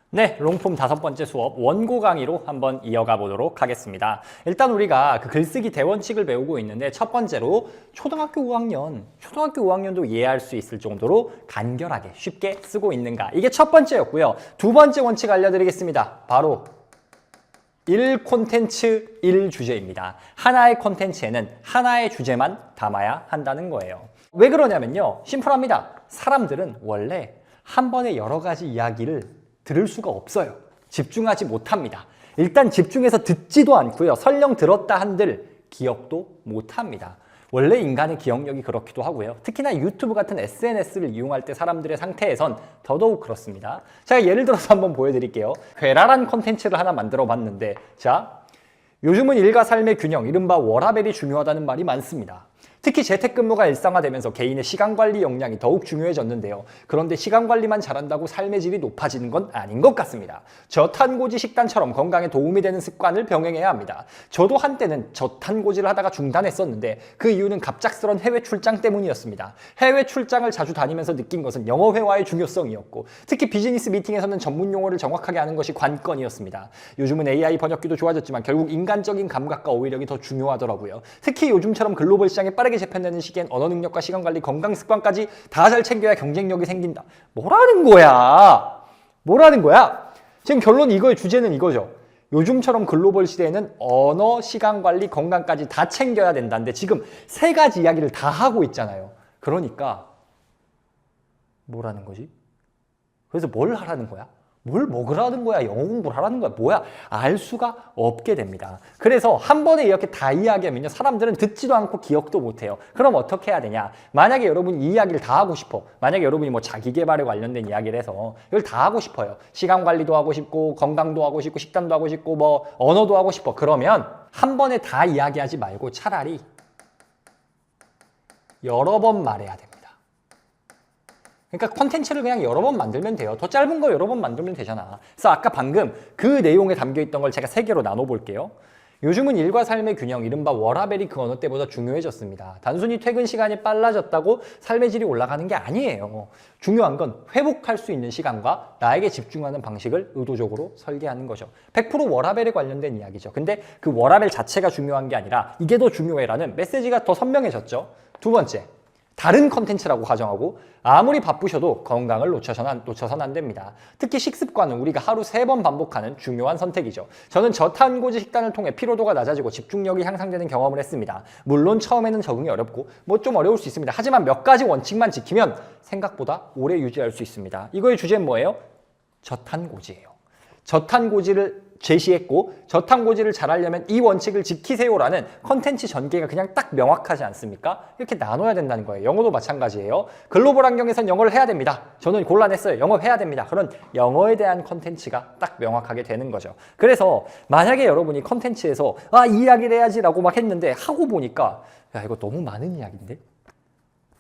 네, 롱폼 5번째 수업 원고 강의로 한번 이어가 보도록 하겠습니다. 일단 우리가 그 글쓰기 대원칙을 배우고 있는데 첫 번째로 초등학교 5학년도 이해할 수 있을 정도로 간결하게 쉽게 쓰고 있는가, 이게 첫 번째였고요. 두 번째 원칙 알려드리겠습니다. 바로 1콘텐츠 1주제입니다. 하나의 콘텐츠에는 하나의 주제만 담아야 한다는 거예요. 왜 그러냐면요, 심플합니다. 사람들은 원래 한 번에 여러 가지 이야기를 들을 수가 없어요. 집중하지 못합니다. 일단 집중해서 듣지도 않고요. 설령 들었다 한들 기억도 못합니다. 원래 인간의 기억력이 그렇기도 하고요. 특히나 유튜브 같은 SNS를 이용할 때 사람들의 상태에선 더더욱 그렇습니다. 제가 예를 들어서 한번 보여드릴게요. 괴랄한 콘텐츠를 하나 만들어 봤는데, 자, 요즘은 일과 삶의 균형, 이른바 워라밸이 중요하다는 말이 많습니다. 특히 재택근무가 일상화되면서 개인의 시간관리 역량이 더욱 중요해졌는데요. 그런데 시간관리만 잘한다고 삶의 질이 높아지는 건 아닌 것 같습니다. 저탄고지 식단처럼 건강에 도움이 되는 습관을 병행해야 합니다. 저도 한때는 저탄고지를 하다가 중단했었는데 그 이유는 갑작스런 해외 출장 때문이었습니다. 해외 출장을 자주 다니면서 느낀 것은 영어 회화의 중요성이었고, 특히 비즈니스 미팅에서는 전문 용어를 정확하게 아는 것이 관건이었습니다. 요즘은 AI 번역기도 좋아졌지만 결국 인간적인 감각과 어휘력이 더 중요하더라고요. 특히 요즘처럼 글로벌 시장에 빠르게 재편되는 시기엔 언어 능력과 시간관리, 건강 습관까지 다 잘 챙겨야 경쟁력이 생긴다. 뭐라는 거야? 뭐라는 거야? 지금 결론, 이거의 주제는 이거죠. 요즘처럼 글로벌 시대에는 언어, 시간관리, 건강까지 다 챙겨야 된다는데 지금 세 가지 이야기를 다 하고 있잖아요. 그러니까 뭐라는 거지? 그래서 뭘 하라는 거야? 뭘 먹으라는 거야? 영어 공부를 하라는 거야? 뭐야? 알 수가 없게 됩니다. 그래서 한 번에 이렇게 다 이야기하면요, 사람들은 듣지도 않고 기억도 못해요. 그럼 어떻게 해야 되냐? 만약에 여러분이 이 이야기를 다 하고 싶어. 만약에 여러분이 뭐 자기계발에 관련된 이야기를 해서 이걸 다 하고 싶어요. 시간 관리도 하고 싶고, 건강도 하고 싶고, 식단도 하고 싶고, 뭐 언어도 하고 싶어. 그러면 한 번에 다 이야기하지 말고 차라리 여러 번 말해야 됩니다. 그러니까 콘텐츠를 그냥 여러 번 만들면 돼요. 더 짧은 거 여러 번 만들면 되잖아. 그래서 아까 방금 그 내용에 담겨있던 걸 제가 3개로 나눠볼게요. 요즘은 일과 삶의 균형, 이른바 워라밸이 그 어느 때보다 중요해졌습니다. 단순히 퇴근 시간이 빨라졌다고 삶의 질이 올라가는 게 아니에요. 중요한 건 회복할 수 있는 시간과 나에게 집중하는 방식을 의도적으로 설계하는 거죠. 100% 워라밸에 관련된 이야기죠. 근데 그 워라밸 자체가 중요한 게 아니라 이게 더 중요해라는 메시지가 더 선명해졌죠. 두 번째, 다른 컨텐츠라고 가정하고 아무리 바쁘셔도 건강을 놓쳐서는 안 됩니다. 특히 식습관은 우리가 하루 3번 반복하는 중요한 선택이죠. 저는 저탄고지 식단을 통해 피로도가 낮아지고 집중력이 향상되는 경험을 했습니다. 물론 처음에는 적응이 어렵고 뭐 좀 어려울 수 있습니다. 하지만 몇 가지 원칙만 지키면 생각보다 오래 유지할 수 있습니다. 이거의 주제는 뭐예요? 저탄고지예요. 저탄고지를 제시했고, 저탄고지를 잘하려면 이 원칙을 지키세요라는 컨텐츠 전개가 그냥 딱 명확하지 않습니까? 이렇게 나눠야 된다는 거예요. 영어도 마찬가지예요. 글로벌 환경에선 영어를 해야 됩니다. 저는 곤란했어요. 영어 해야 됩니다. 그런 영어에 대한 컨텐츠가 딱 명확하게 되는 거죠. 그래서 만약에 여러분이 컨텐츠에서 이 이야기를 해야지라고 막 했는데 하고 보니까 야, 이거 너무 많은 이야기인데?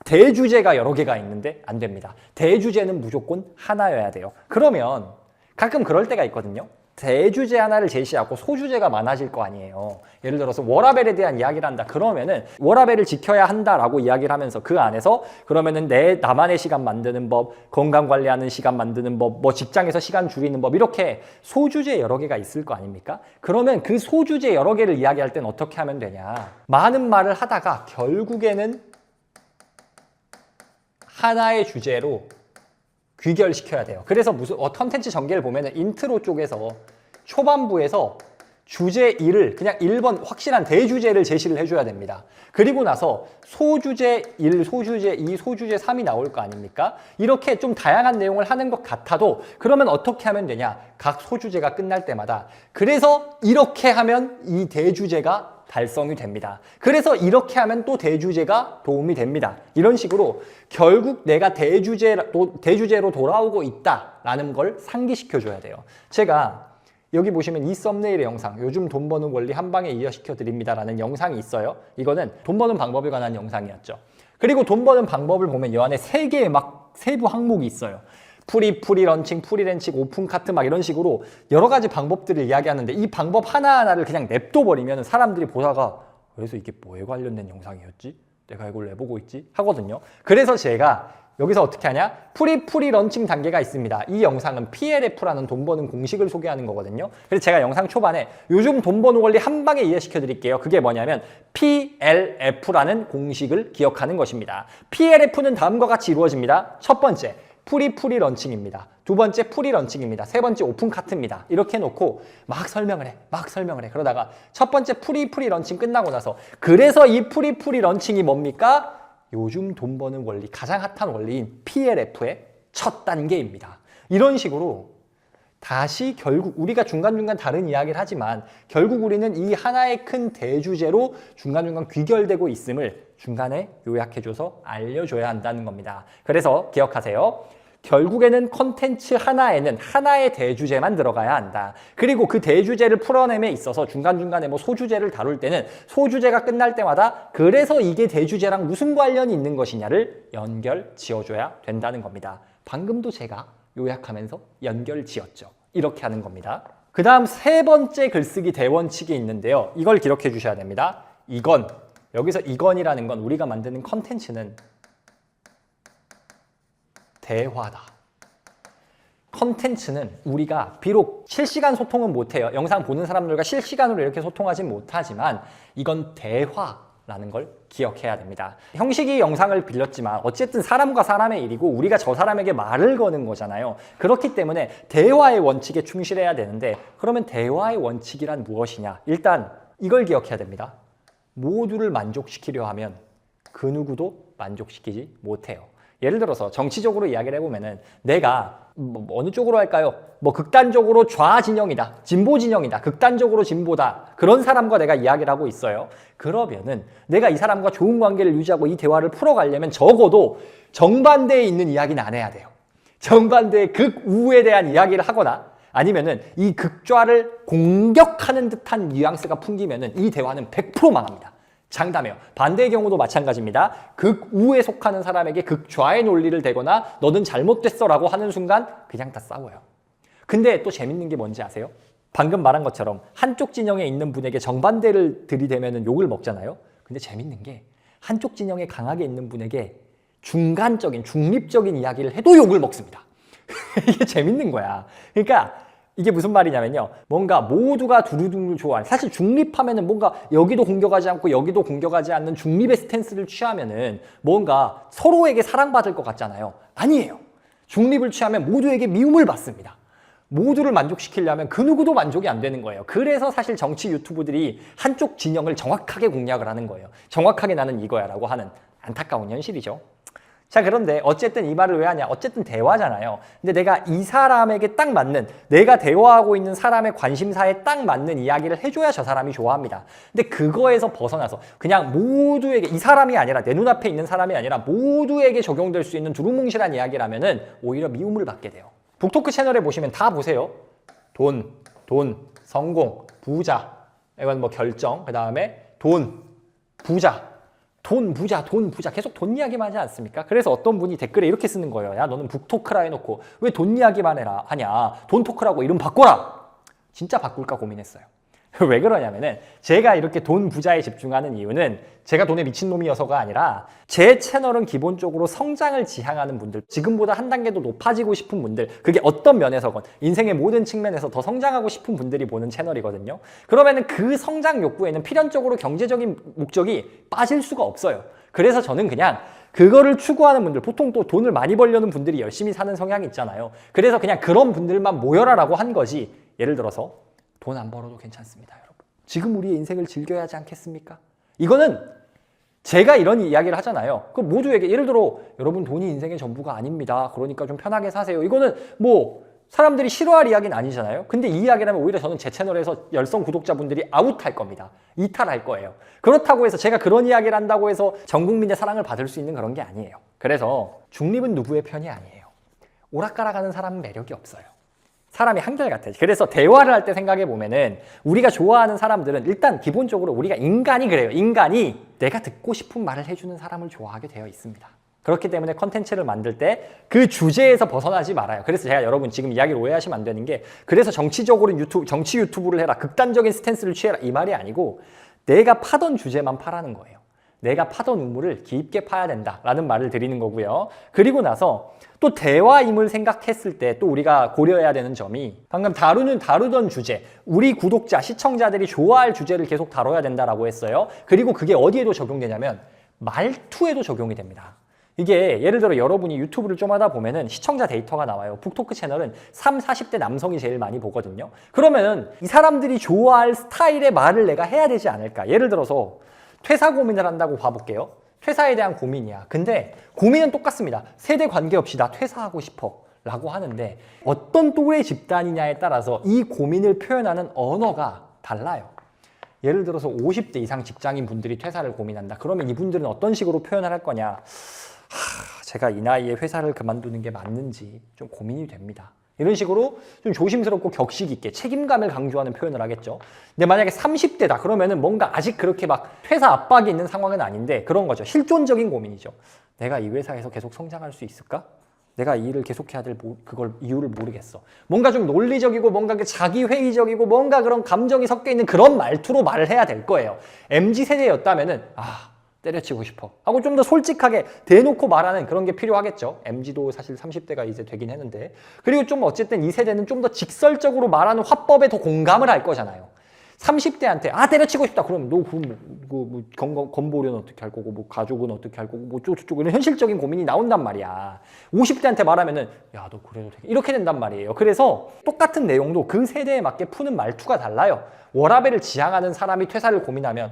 대주제가 여러 개가 있는데 안 됩니다. 대주제는 무조건 하나여야 돼요. 그러면 가끔 그럴 때가 있거든요. 대주제 하나를 제시하고 소주제가 많아질 거 아니에요. 예를 들어서 워라밸에 대한 이야기를 한다. 그러면은 워라밸을 지켜야 한다라고 이야기를 하면서 그 안에서 그러면은 나만의 시간 만드는 법, 건강 관리하는 시간 만드는 법, 뭐 직장에서 시간 줄이는 법, 이렇게 소주제 여러 개가 있을 거 아닙니까? 그러면 그 소주제 여러 개를 이야기할 땐 어떻게 하면 되냐? 많은 말을 하다가 결국에는 하나의 주제로 귀결시켜야 돼요. 그래서 컨텐츠 전개를 보면은 인트로 쪽에서 초반부에서 주제 1을 그냥 1번 확실한 대주제를 제시를 해줘야 됩니다. 그리고 나서 소주제 1, 소주제 2, 소주제 3이 나올 거 아닙니까? 이렇게 좀 다양한 내용을 하는 것 같아도 그러면 어떻게 하면 되냐? 각 소주제가 끝날 때마다 그래서 이렇게 하면 이 대주제가 달성이 됩니다. 그래서 이렇게 하면 또 대주제가 도움이 됩니다. 이런 식으로 결국 내가 대주제로 돌아오고 있다라는 걸 상기시켜줘야 돼요. 제가 여기 보시면 이 썸네일의 영상, 요즘 돈 버는 원리 한 방에 이어시켜 드립니다라는 영상이 있어요. 이거는 돈 버는 방법에 관한 영상이었죠. 그리고 돈 버는 방법을 보면 이 안에 3개의 막 세부 항목이 있어요. 프리런칭, 프리랜칭, 오픈카트 막 이런 식으로 여러 가지 방법들을 이야기하는데 이 방법 하나하나를 그냥 냅둬버리면 사람들이 보다가 그래서 이게 뭐에 관련된 영상이었지? 내가 이걸 왜 보고 있지? 하거든요. 그래서 제가 여기서 어떻게 하냐? 프리 런칭 단계가 있습니다. 이 영상은 PLF라는 돈 버는 공식을 소개하는 거거든요. 그래서 제가 영상 초반에 요즘 돈 버는 원리 한 방에 이해시켜 드릴게요. 그게 뭐냐면 PLF라는 공식을 기억하는 것입니다. PLF는 다음과 같이 이루어집니다. 첫 번째, 프리 런칭입니다. 두 번째, 프리 런칭입니다. 세 번째, 오픈 카트입니다. 이렇게 해놓고 막 설명을 해. 그러다가 첫 번째 프리 런칭 끝나고 나서 그래서 이 프리 런칭이 뭡니까? 요즘 돈 버는 원리, 가장 핫한 원리인 PLF의 첫 단계입니다. 이런 식으로 다시 결국 우리가 중간중간 다른 이야기를 하지만 결국 우리는 이 하나의 큰 대주제로 중간중간 귀결되고 있음을 중간에 요약해줘서 알려줘야 한다는 겁니다. 그래서 기억하세요. 결국에는 콘텐츠 하나에는 하나의 대주제만 들어가야 한다. 그리고 그 대주제를 풀어냄에 있어서 중간중간에 뭐 소주제를 다룰 때는 소주제가 끝날 때마다 그래서 이게 대주제랑 무슨 관련이 있는 것이냐를 연결 지어줘야 된다는 겁니다. 방금도 제가 요약하면서 연결 지었죠. 이렇게 하는 겁니다. 그 다음 세 번째 글쓰기 대원칙이 있는데요. 이걸 기록해 주셔야 됩니다. 여기서 이건이라는 건 우리가 만드는 콘텐츠는 대화다. 컨텐츠는 우리가 비록 실시간 소통은 못해요. 영상 보는 사람들과 실시간으로 이렇게 소통하진 못하지만 이건 대화라는 걸 기억해야 됩니다. 형식이 영상을 빌렸지만 어쨌든 사람과 사람의 일이고 우리가 저 사람에게 말을 거는 거잖아요. 그렇기 때문에 대화의 원칙에 충실해야 되는데 그러면 대화의 원칙이란 무엇이냐? 일단 이걸 기억해야 됩니다. 모두를 만족시키려 하면 그 누구도 만족시키지 못해요. 예를 들어서 정치적으로 이야기를 해보면은 내가 어느 쪽으로 할까요? 극단적으로 좌진영이다, 진보진영이다, 극단적으로 진보다 그런 사람과 내가 이야기를 하고 있어요. 그러면은 내가 이 사람과 좋은 관계를 유지하고 이 대화를 풀어가려면 적어도 정반대에 있는 이야기는 안 해야 돼요. 정반대의 극우에 대한 이야기를 하거나 아니면은 이 극좌를 공격하는 듯한 뉘앙스가 풍기면은 이 대화는 100% 망합니다. 장담해요. 반대의 경우도 마찬가지입니다. 극우에 속하는 사람에게 극좌의 논리를 대거나 너는 잘못됐어 라고 하는 순간 그냥 다 싸워요. 근데 또 재밌는 게 뭔지 아세요? 방금 말한 것처럼 한쪽 진영에 있는 분에게 정반대를 들이대면 욕을 먹잖아요. 근데 재밌는 게 한쪽 진영에 강하게 있는 분에게 중간적인 중립적인 이야기를 해도 욕을 먹습니다. 이게 재밌는 거야. 그러니까 이게 무슨 말이냐면요. 뭔가 모두가 두루두루 좋아하는, 사실 중립하면은 뭔가 여기도 공격하지 않고 여기도 공격하지 않는 중립의 스탠스를 취하면은 뭔가 서로에게 사랑받을 것 같잖아요. 아니에요. 중립을 취하면 모두에게 미움을 받습니다. 모두를 만족시키려면 그 누구도 만족이 안 되는 거예요. 그래서 사실 정치 유튜브들이 한쪽 진영을 정확하게 공략을 하는 거예요. 정확하게 나는 이거야 라고 하는 안타까운 현실이죠. 자, 그런데 어쨌든 이 말을 왜 하냐? 어쨌든 대화잖아요. 근데 내가 이 사람에게 딱 맞는, 내가 대화하고 있는 사람의 관심사에 딱 맞는 이야기를 해줘야 저 사람이 좋아합니다. 근데 그거에서 벗어나서 그냥 모두에게, 이 사람이 아니라 내 눈앞에 있는 사람이 아니라 모두에게 적용될 수 있는 두루뭉실한 이야기라면은 오히려 미움을 받게 돼요. 북토크 채널에 보시면 다 보세요. 돈, 성공, 부자, 이건 결정, 그 다음에 돈, 부자, 계속 돈 이야기만 하지 않습니까? 그래서 어떤 분이 댓글에 이렇게 쓰는 거예요. 야, 너는 북토크라 해놓고 왜 돈 이야기만 하냐? 돈 토크라고 이름 바꿔라! 진짜 바꿀까 고민했어요. 왜 그러냐면은 제가 이렇게 돈 부자에 집중하는 이유는 제가 돈에 미친놈이어서가 아니라 제 채널은 기본적으로 성장을 지향하는 분들, 지금보다 한 단계 더 높아지고 싶은 분들, 그게 어떤 면에서건 인생의 모든 측면에서 더 성장하고 싶은 분들이 보는 채널이거든요. 그러면은 그 성장 욕구에는 필연적으로 경제적인 목적이 빠질 수가 없어요. 그래서 저는 그냥 그거를 추구하는 분들, 보통 또 돈을 많이 벌려는 분들이 열심히 사는 성향이 있잖아요. 그래서 그냥 그런 분들만 모여라라고 한 거지. 예를 들어서 돈 안 벌어도 괜찮습니다, 여러분. 지금 우리의 인생을 즐겨야 하지 않겠습니까? 이거는 제가 이런 이야기를 하잖아요. 그 모두에게 예를 들어 여러분 돈이 인생의 전부가 아닙니다. 그러니까 좀 편하게 사세요. 이거는 사람들이 싫어할 이야기는 아니잖아요. 근데 이 이야기를 하면 오히려 저는 제 채널에서 열성 구독자분들이 아웃할 겁니다. 이탈할 거예요. 그렇다고 해서 제가 그런 이야기를 한다고 해서 전 국민의 사랑을 받을 수 있는 그런 게 아니에요. 그래서 중립은 누구의 편이 아니에요. 오락가락하는 사람은 매력이 없어요. 사람이 한결같아요. 그래서 대화를 할 때 생각해 보면은 우리가 좋아하는 사람들은 일단 기본적으로 우리가 인간이 그래요. 인간이 내가 듣고 싶은 말을 해주는 사람을 좋아하게 되어 있습니다. 그렇기 때문에 컨텐츠를 만들 때 그 주제에서 벗어나지 말아요. 그래서 제가 여러분 지금 이야기를 오해하시면 안 되는 게 정치 유튜브를 해라, 극단적인 스탠스를 취해라 이 말이 아니고 내가 파던 주제만 파라는 거예요. 내가 파던 우물을 깊게 파야 된다라는 말을 드리는 거고요. 그리고 나서 또 대화임을 생각했을 때 또 우리가 고려해야 되는 점이 방금 다루던 주제, 우리 구독자, 시청자들이 좋아할 주제를 계속 다뤄야 된다라고 했어요. 그리고 그게 어디에도 적용되냐면 말투에도 적용이 됩니다. 이게 예를 들어 여러분이 유튜브를 좀 하다 보면은 시청자 데이터가 나와요. 북토크 채널은 30, 40대 남성이 제일 많이 보거든요. 그러면은 이 사람들이 좋아할 스타일의 말을 내가 해야 되지 않을까? 예를 들어서 퇴사 고민을 한다고 봐볼게요. 퇴사에 대한 고민이야. 근데 고민은 똑같습니다. 세대 관계없이 나 퇴사하고 싶어 라고 하는데 어떤 또래 집단이냐에 따라서 이 고민을 표현하는 언어가 달라요. 예를 들어서 50대 이상 직장인 분들이 퇴사를 고민한다. 그러면 이분들은 어떤 식으로 표현을 할 거냐? 제가 이 나이에 회사를 그만두는 게 맞는지 좀 고민이 됩니다. 이런 식으로 좀 조심스럽고 격식 있게 책임감을 강조하는 표현을 하겠죠. 근데 만약에 30대다 그러면은 뭔가 아직 그렇게 막 퇴사 압박이 있는 상황은 아닌데 그런 거죠. 실존적인 고민이죠. 내가 이 회사에서 계속 성장할 수 있을까? 내가 이 일을 계속해야 될 그걸 이유를 모르겠어. 뭔가 좀 논리적이고 뭔가 자기 회의적이고 뭔가 그런 감정이 섞여 있는 그런 말투로 말을 해야 될 거예요. MZ 세대였다면은 때려치고 싶어 하고 좀 더 솔직하게 대놓고 말하는 그런 게 필요하겠죠. MZ도 사실 30대가 이제 되긴 했는데 그리고 좀 어쨌든 이 세대는 좀 더 직설적으로 말하는 화법에 더 공감을 할 거잖아요. 30대한테 때려치고 싶다 그러면 너 건보료는 어떻게 할 거고 뭐 가족은 어떻게 할 거고 뭐 쪼쪼쪼 이런 현실적인 고민이 나온단 말이야. 50대한테 말하면은 야 너 그래도 되게 이렇게 된단 말이에요. 그래서 똑같은 내용도 그 세대에 맞게 푸는 말투가 달라요. 워라밸을 지향하는 사람이 퇴사를 고민하면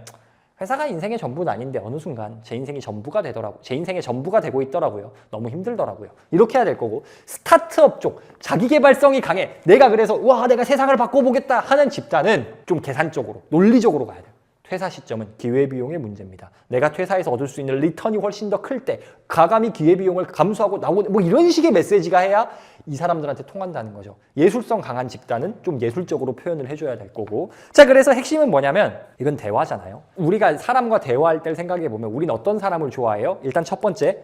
회사가 인생의 전부는 아닌데 어느 순간 제 인생이 전부가 되더라고요. 제 인생의 전부가 되고 있더라고요. 너무 힘들더라고요. 이렇게 해야 될 거고 스타트업 쪽 자기계발성이 강해. 내가 그래서 내가 세상을 바꿔보겠다 하는 집단은 좀 계산적으로 논리적으로 가야 돼요. 퇴사 시점은 기회비용의 문제입니다. 내가 퇴사해서 얻을 수 있는 리턴이 훨씬 더 클 때 과감히 기회비용을 감수하고 나오고 뭐 이런 식의 메시지가 해야 이 사람들한테 통한다는 거죠. 예술성 강한 집단은 좀 예술적으로 표현을 해줘야 될 거고. 자, 그래서 핵심은 뭐냐면 이건 대화잖아요. 우리가 사람과 대화할 때를 생각해 보면 우리는 어떤 사람을 좋아해요? 일단 첫 번째,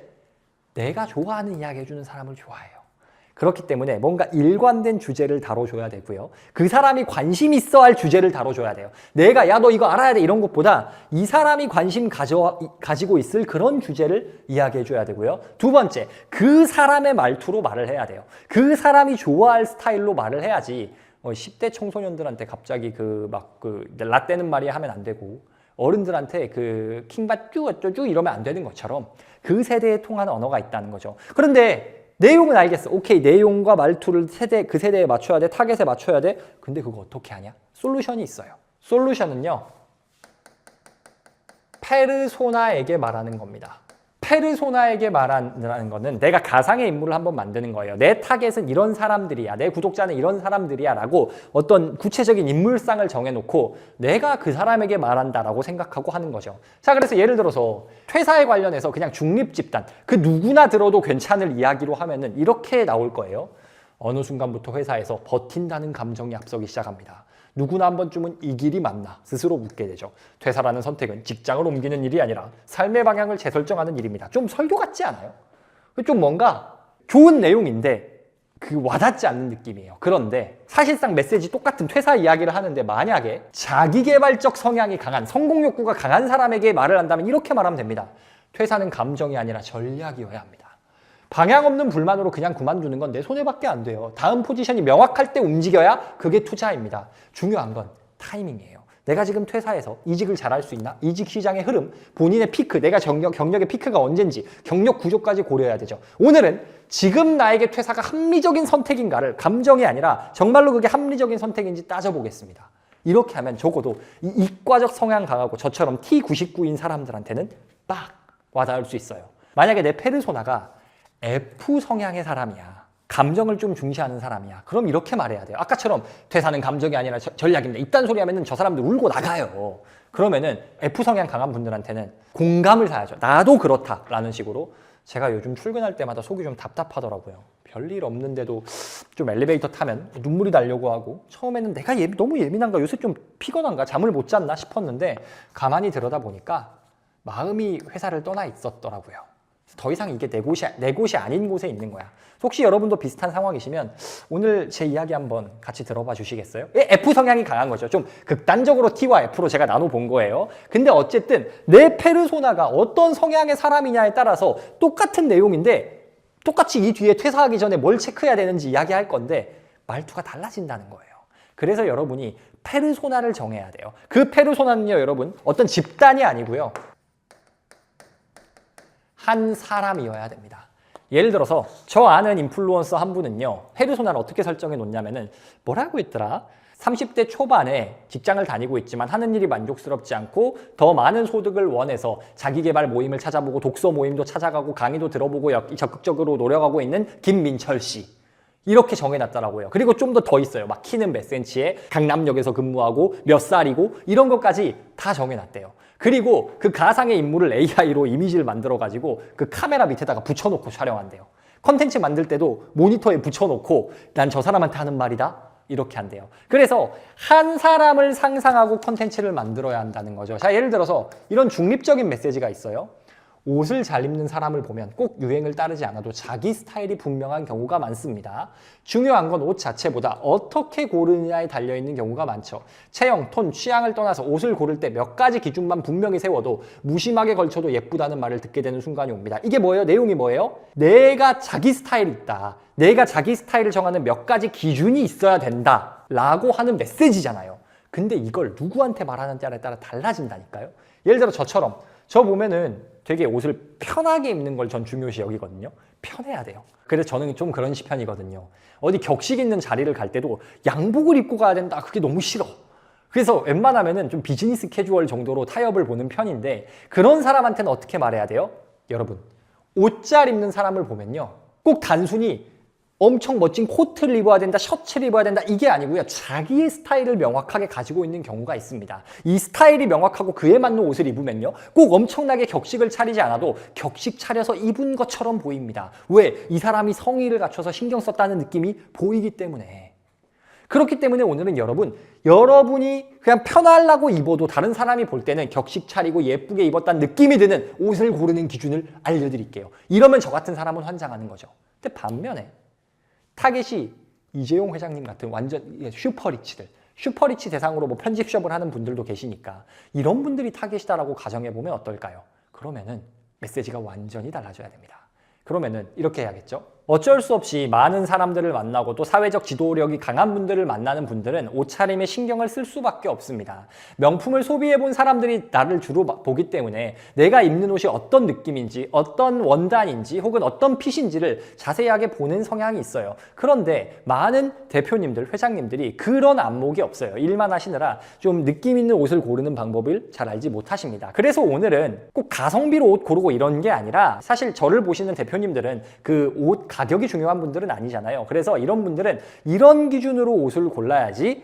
내가 좋아하는 이야기 해주는 사람을 좋아해요. 그렇기 때문에 뭔가 일관된 주제를 다뤄줘야 되고요. 그 사람이 관심 있어 할 주제를 다뤄줘야 돼요. 내가 야 너 이거 알아야 돼 이런 것보다 이 사람이 관심 가지고 있을 그런 주제를 이야기해줘야 되고요. 두 번째, 그 사람의 말투로 말을 해야 돼요. 그 사람이 좋아할 스타일로 말을 해야지 10대 청소년들한테 갑자기 라떼는 말이야 하면 안 되고 어른들한테 킹받쭈 어쩌쭈 이러면 안 되는 것처럼 그 세대에 통하는 언어가 있다는 거죠. 그런데 내용은 알겠어. 오케이, 내용과 말투를 그 세대에 맞춰야 돼. 타겟에 맞춰야 돼. 근데 그거 어떻게 하냐? 솔루션이 있어요. 솔루션은요. 페르소나에게 말하는 겁니다. 페르소나에게 말하는 거는 내가 가상의 인물을 한번 만드는 거예요. 내 타겟은 이런 사람들이야. 내 구독자는 이런 사람들이야 라고 어떤 구체적인 인물상을 정해놓고 내가 그 사람에게 말한다라고 생각하고 하는 거죠. 자, 그래서 예를 들어서 퇴사에 관련해서 그냥 중립집단, 그 누구나 들어도 괜찮을 이야기로 하면은 이렇게 나올 거예요. 어느 순간부터 회사에서 버틴다는 감정이 앞서기 시작합니다. 누구나 한 번쯤은 이 길이 맞나 스스로 묻게 되죠. 퇴사라는 선택은 직장을 옮기는 일이 아니라 삶의 방향을 재설정하는 일입니다. 좀 설교 같지 않아요? 좀 뭔가 좋은 내용인데 와닿지 않는 느낌이에요. 그런데 사실상 메시지 똑같은 퇴사 이야기를 하는데 만약에 자기개발적 성향이 강한, 성공 욕구가 강한 사람에게 말을 한다면 이렇게 말하면 됩니다. 퇴사는 감정이 아니라 전략이어야 합니다. 방향 없는 불만으로 그냥 그만두는 건 내 손해밖에 안 돼요. 다음 포지션이 명확할 때 움직여야 그게 투자입니다. 중요한 건 타이밍이에요. 내가 지금 퇴사해서 이직을 잘할 수 있나? 이직 시장의 흐름, 본인의 피크, 내가 경력의 피크가 언젠지 경력 구조까지 고려해야 되죠. 오늘은 지금 나에게 퇴사가 합리적인 선택인가를 감정이 아니라 정말로 그게 합리적인 선택인지 따져보겠습니다. 이렇게 하면 적어도 이 이과적 성향 강하고 저처럼 T99인 사람들한테는 빡 와닿을 수 있어요. 만약에 내 페르소나가 F 성향의 사람이야. 감정을 좀 중시하는 사람이야. 그럼 이렇게 말해야 돼요. 아까처럼 퇴사는 감정이 아니라 전략입니다. 이딴 소리 하면은 저 사람들 울고 나가요. 그러면은 F 성향 강한 분들한테는 공감을 사야죠. 나도 그렇다라는 식으로. 제가 요즘 출근할 때마다 속이 좀 답답하더라고요. 별일 없는데도 좀 엘리베이터 타면 눈물이 나려고 하고 처음에는 내가 너무 예민한가 요새 좀 피곤한가 잠을 못 잤나 싶었는데 가만히 들여다보니까 마음이 회사를 떠나 있었더라고요. 더 이상 이게 내 곳이 아닌 곳에 있는 거야. 혹시 여러분도 비슷한 상황이시면 오늘 제 이야기 한번 같이 들어봐 주시겠어요? F 성향이 강한 거죠. 좀 극단적으로 T와 F로 제가 나눠본 거예요. 근데 어쨌든 내 페르소나가 어떤 성향의 사람이냐에 따라서 똑같은 내용인데 똑같이 이 뒤에 퇴사하기 전에 뭘 체크해야 되는지 이야기할 건데 말투가 달라진다는 거예요. 그래서 여러분이 페르소나를 정해야 돼요. 그 페르소나는요, 여러분, 어떤 집단이 아니고요. 한 사람이어야 됩니다. 예를 들어서 저 아는 인플루언서 한 분은요, 페르소나를 어떻게 설정해 놓냐면은 뭐라고 했더라? 30대 초반에 직장을 다니고 있지만 하는 일이 만족스럽지 않고 더 많은 소득을 원해서 자기계발 모임을 찾아보고 독서 모임도 찾아가고 강의도 들어보고 적극적으로 노력하고 있는 김민철 씨. 이렇게 정해놨더라고요. 그리고 좀 더 있어요. 막 키는 몇 센치에 강남역에서 근무하고 몇 살이고 이런 것까지 다 정해놨대요. 그리고 그 가상의 인물을 AI로 이미지를 만들어가지고 그 카메라 밑에다가 붙여놓고 촬영한대요. 컨텐츠 만들 때도 모니터에 붙여놓고 난 저 사람한테 하는 말이다? 이렇게 한대요. 그래서 한 사람을 상상하고 컨텐츠를 만들어야 한다는 거죠. 자, 예를 들어서 이런 중립적인 메시지가 있어요. 옷을 잘 입는 사람을 보면 꼭 유행을 따르지 않아도 자기 스타일이 분명한 경우가 많습니다. 중요한 건 옷 자체보다 어떻게 고르느냐에 달려있는 경우가 많죠. 체형, 톤, 취향을 떠나서 옷을 고를 때 몇 가지 기준만 분명히 세워도 무심하게 걸쳐도 예쁘다는 말을 듣게 되는 순간이 옵니다. 이게 뭐예요? 내용이 뭐예요? 내가 자기 스타일이 있다. 내가 자기 스타일을 정하는 몇 가지 기준이 있어야 된다. 라고 하는 메시지잖아요. 근데 이걸 누구한테 말하는 때에 따라 달라진다니까요. 예를 들어 저처럼 저 보면은 되게 옷을 편하게 입는 걸 전 중요시 여기거든요. 편해야 돼요. 그래서 저는 좀 그런 편이거든요. 어디 격식 있는 자리를 갈 때도 양복을 입고 가야 된다. 그게 너무 싫어. 그래서 웬만하면은 좀 비즈니스 캐주얼 정도로 타협을 보는 편인데 그런 사람한테는 어떻게 말해야 돼요? 여러분, 옷 잘 입는 사람을 보면요. 꼭 단순히 엄청 멋진 코트를 입어야 된다, 셔츠를 입어야 된다 이게 아니고요. 자기의 스타일을 명확하게 가지고 있는 경우가 있습니다. 이 스타일이 명확하고 그에 맞는 옷을 입으면요. 꼭 엄청나게 격식을 차리지 않아도 격식 차려서 입은 것처럼 보입니다. 왜? 이 사람이 성의를 갖춰서 신경 썼다는 느낌이 보이기 때문에. 그렇기 때문에 오늘은 여러분이 그냥 편하려고 입어도 다른 사람이 볼 때는 격식 차리고 예쁘게 입었다는 느낌이 드는 옷을 고르는 기준을 알려드릴게요. 이러면 저 같은 사람은 환장하는 거죠. 근데 반면에 타겟이 이재용 회장님 같은 완전 슈퍼리치 대상으로 뭐 편집숍을 하는 분들도 계시니까 이런 분들이 타겟이다라고 가정해보면 어떨까요? 그러면은 메시지가 완전히 달라져야 됩니다. 그러면은 이렇게 해야겠죠? 어쩔 수 없이 많은 사람들을 만나고 또 사회적 지도력이 강한 분들을 만나는 분들은 옷차림에 신경을 쓸 수밖에 없습니다. 명품을 소비해본 사람들이 나를 주로 보기 때문에 내가 입는 옷이 어떤 느낌인지 어떤 원단인지 혹은 어떤 핏인지를 자세하게 보는 성향이 있어요. 그런데 많은 대표님들, 회장님들이 그런 안목이 없어요. 일만 하시느라 좀 느낌 있는 옷을 고르는 방법을 잘 알지 못하십니다. 그래서 오늘은 꼭 가성비로 옷 고르고 이런 게 아니라 사실 저를 보시는 대표님들은 그 옷 가격이 중요한 분들은 아니잖아요. 그래서 이런 분들은 이런 기준으로 옷을 골라야지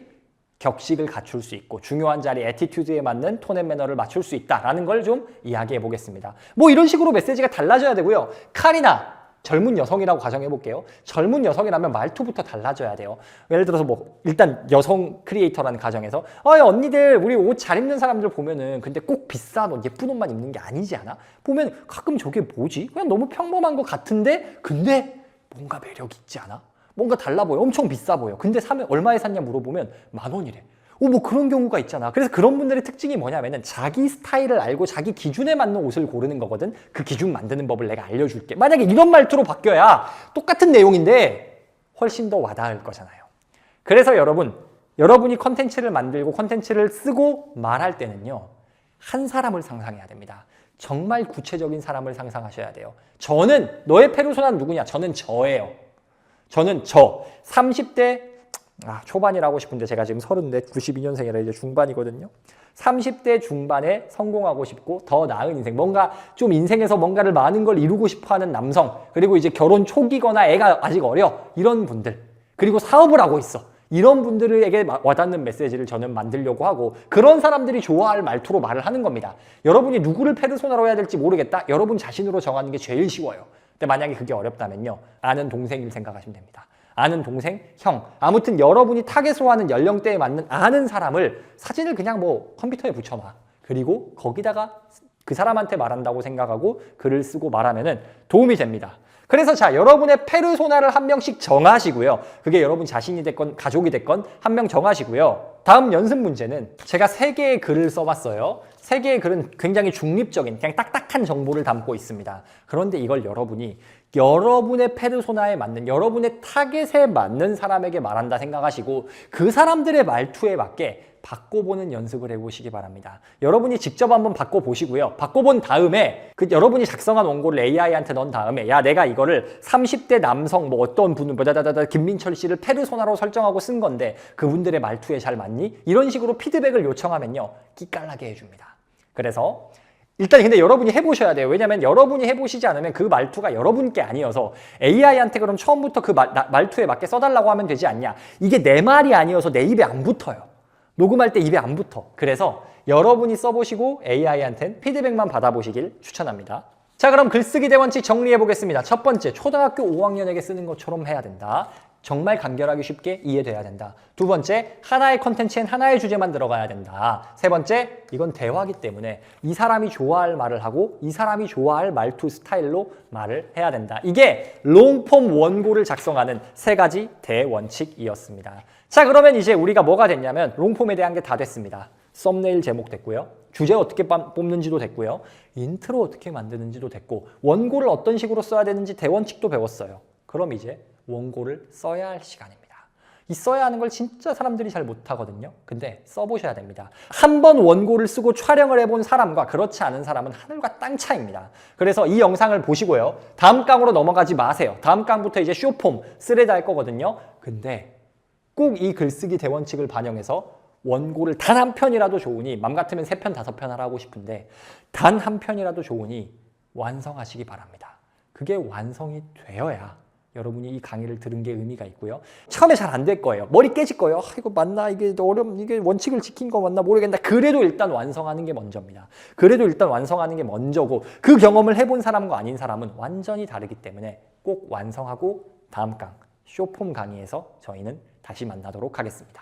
격식을 갖출 수 있고 중요한 자리 애티튜드에 맞는 톤 앤 매너를 맞출 수 있다라는 걸 좀 이야기해 보겠습니다. 뭐 이런 식으로 메시지가 달라져야 되고요. 카리나 젊은 여성이라고 가정해 볼게요. 젊은 여성이라면 말투부터 달라져야 돼요. 예를 들어서 뭐 일단 여성 크리에이터라는 가정에서 언니들 우리 옷 잘 입는 사람들 보면은 근데 꼭 비싼 옷 예쁜 옷만 입는 게 아니지 않아? 보면 가끔 저게 뭐지? 그냥 너무 평범한 것 같은데 근데 뭔가 매력 있지 않아? 뭔가 달라 보여. 엄청 비싸 보여. 근데 사면 얼마에 샀냐 물어보면 10,000원이래. 뭐 그런 경우가 있잖아. 그래서 그런 분들의 특징이 뭐냐면은 자기 스타일을 알고 자기 기준에 맞는 옷을 고르는 거거든. 그 기준 만드는 법을 내가 알려줄게. 만약에 이런 말투로 바뀌어야 똑같은 내용인데 훨씬 더 와닿을 거잖아요. 그래서 여러분이 컨텐츠를 만들고 컨텐츠를 쓰고 말할 때는요. 한 사람을 상상해야 됩니다. 정말 구체적인 사람을 상상하셔야 돼요. 저는 너의 페르소나는 누구냐? 저는 저예요. 저는 30대 초반이라고 싶은데 제가 지금 30대 92년생이라 이제 중반이거든요. 30대 중반에 성공하고 싶고 더 나은 인생, 뭔가 좀 인생에서 뭔가를 많은 걸 이루고 싶어하는 남성, 그리고 이제 결혼 초기거나 애가 아직 어려 이런 분들, 그리고 사업을 하고 있어. 이런 분들에게 와닿는 메시지를 저는 만들려고 하고 그런 사람들이 좋아할 말투로 말을 하는 겁니다. 여러분이 누구를 페르소나로 해야 될지 모르겠다? 여러분 자신으로 정하는 게 제일 쉬워요. 근데 만약에 그게 어렵다면요. 아는 동생일 생각하시면 됩니다. 아는 동생, 형, 아무튼 여러분이 타겟으로 하는 연령대에 맞는 아는 사람을 사진을 그냥 뭐 컴퓨터에 붙여놔. 그리고 거기다가 그 사람한테 말한다고 생각하고 글을 쓰고 말하면은 도움이 됩니다. 그래서 자, 여러분의 페르소나를 한 명씩 정하시고요. 그게 여러분 자신이 됐건 가족이 됐건 한 명 정하시고요. 다음 연습 문제는 제가 3개의 글을 써봤어요. 3개의 글은 굉장히 중립적인 그냥 딱딱한 정보를 담고 있습니다. 그런데 이걸 여러분이 여러분의 페르소나에 맞는 여러분의 타겟에 맞는 사람에게 말한다 생각하시고 그 사람들의 말투에 맞게 바꿔보는 연습을 해보시기 바랍니다. 여러분이 직접 한번 바꿔보시고요. 바꿔본 다음에 여러분이 작성한 원고를 AI한테 넣은 다음에 야 내가 이거를 30대 남성 뭐 어떤 분은 김민철 씨를 페르소나로 설정하고 쓴 건데 그분들의 말투에 잘 맞니? 이런 식으로 피드백을 요청하면요. 끼깔나게 해줍니다. 그래서 일단 근데 여러분이 해보셔야 돼요. 왜냐하면 여러분이 해보시지 않으면 그 말투가 여러분께 아니어서 AI한테 그럼 처음부터 그 말투에 맞게 써달라고 하면 되지 않냐. 이게 내 말이 아니어서 내 입에 안 붙어요. 녹음할 때 입에 안 붙어. 그래서 여러분이 써보시고 AI한테는 피드백만 받아보시길 추천합니다. 자, 그럼 글쓰기 대원칙 정리해 보겠습니다. 첫 번째, 초등학교 5학년에게 쓰는 것처럼 해야 된다. 정말 간결하기 쉽게 이해돼야 된다. 두 번째, 하나의 컨텐츠엔 하나의 주제만 들어가야 된다. 세 번째, 이건 대화기 때문에 이 사람이 좋아할 말을 하고 이 사람이 좋아할 말투 스타일로 말을 해야 된다. 이게 롱폼 원고를 작성하는 3가지 대원칙이었습니다. 자, 그러면 이제 우리가 뭐가 됐냐면 롱폼에 대한 게 다 됐습니다. 썸네일 제목 됐고요. 주제 어떻게 뽑는지도 됐고요. 인트로 어떻게 만드는지도 됐고 원고를 어떤 식으로 써야 되는지 대원칙도 배웠어요. 그럼 이제 원고를 써야 할 시간입니다. 이 써야 하는 걸 진짜 사람들이 잘 못하거든요. 근데 써보셔야 됩니다. 한 번 원고를 쓰고 촬영을 해본 사람과 그렇지 않은 사람은 하늘과 땅 차이입니다. 그래서 이 영상을 보시고요. 다음 강으로 넘어가지 마세요. 다음 강부터 이제 쇼폼, 스레드 할 거거든요. 근데 꼭 이 글쓰기 대원칙을 반영해서 원고를 단 한 편이라도 좋으니 맘 같으면 3편, 5편 하라고 싶은데 단 한 편이라도 좋으니 완성하시기 바랍니다. 그게 완성이 되어야 여러분이 이 강의를 들은 게 의미가 있고요. 처음에 잘 안 될 거예요. 머리 깨질 거예요. 이거 맞나? 이게 이게 원칙을 지킨 거 맞나? 모르겠는데 그래도 일단 완성하는 게 먼저입니다. 그래도 일단 완성하는 게 먼저고 그 경험을 해본 사람과 아닌 사람은 완전히 다르기 때문에 꼭 완성하고 다음 강, 쇼폼 강의에서 저희는 다시 만나도록 하겠습니다.